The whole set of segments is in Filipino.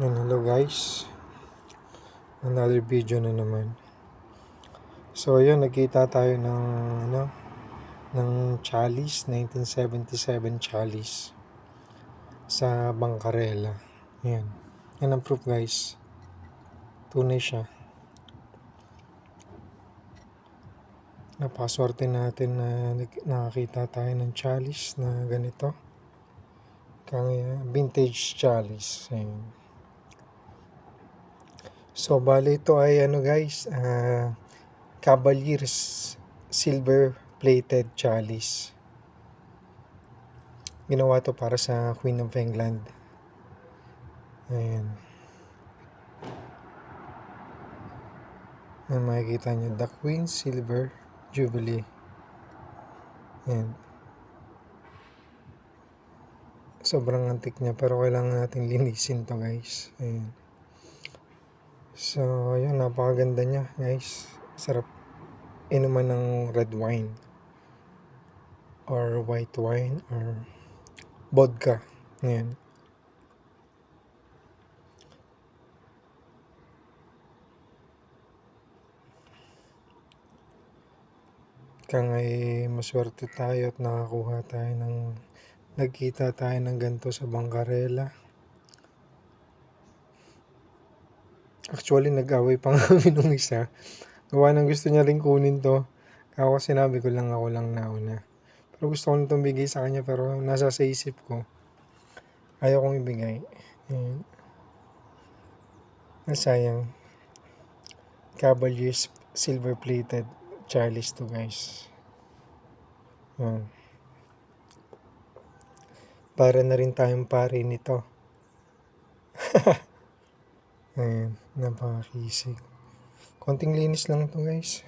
Hello guys, another video na naman. So ayun, nakita tayo ng Chalice, 1977 Chalice sa Bangkarela. Ayan. Yan ang proof guys. Tunay siya. Napaswerte natin na nakakita tayo ng Chalice na ganito. Vintage Chalice. Ayan. So bali ito ay guys, Cavalier's silver plated chalice. Ginawa to para sa Queen of England. Ayan. Ayan, makikita nyo, the Queen Silver Jubilee. Ayan. Sobrang antik niya pero kailangan natin linisin to guys. Ayan. So ayan, napakaganda niya guys. Sarap inuman ng red wine or white wine or vodka. Ayan. Kaya maswerte tayo at nagkita tayo ng ganito sa Bangkarela. Actually, nag-away pa nga kami nung isa. Gawa ng gusto niya rin kunin to. Ako sinabi ko lang ako lang nauna. Pero gusto ko nang itong bigay sa kanya pero nasa sa isip ko. Ayaw kong ibigay. Nasayang. Cavalier's silver plated chalice to guys. Ayan. Para na rin tayong pare nito. Ayan, napakakisig. Konting linis lang to guys.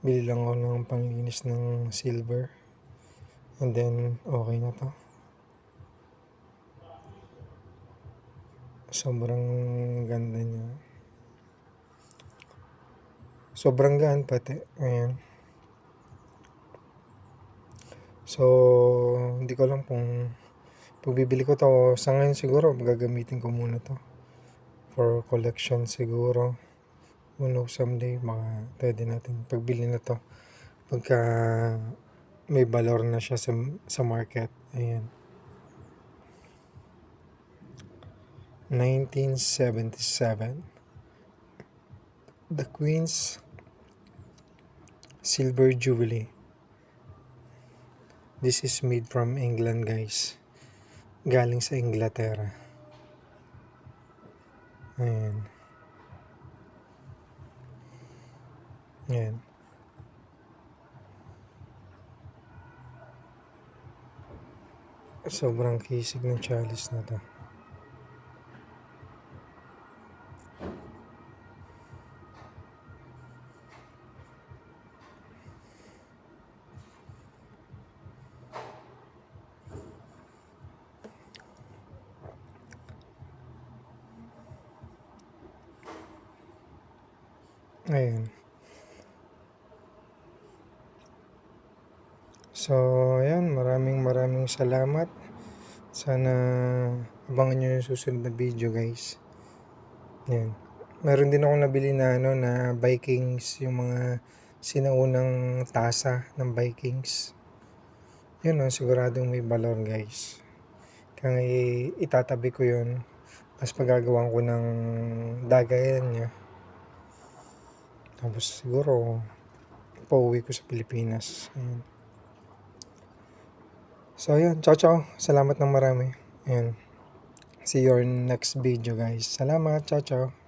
Bili lang ako ng panglinis ng silver. And then, okay na to. Sobrang ganda niya. Sobrang gaan pati. Ayan. So, hindi ko alam kung bibili ko to. Sa ngayon siguro, gagamitin ko muna to. For collection siguro. Who knows, someday, pwede natin pagbili na to. Pagka may valor na siya sa market. Ayan. 1977. The Queen's Silver Jubilee. This is made from England guys. Galing sa Inglaterra. Ayan. Ayan. Sobrang kisig ng chalice na to. Ayan. So, ayan, maraming salamat. Sana abangan nyo yung susunod na video guys. Ayan. Meron din ako nabili na na Vikings, yung mga sinaunang tasa ng Vikings. Yun siguradong may valor guys. Kaya itatabi ko yun. Mas pagagawan ko ng dagayan niya. Tapos siguro pauwi ko sa Pilipinas. Ayan. So ayan, ciao. Salamat ng marami. Ayan. See you in next video guys. Salamat, ciao.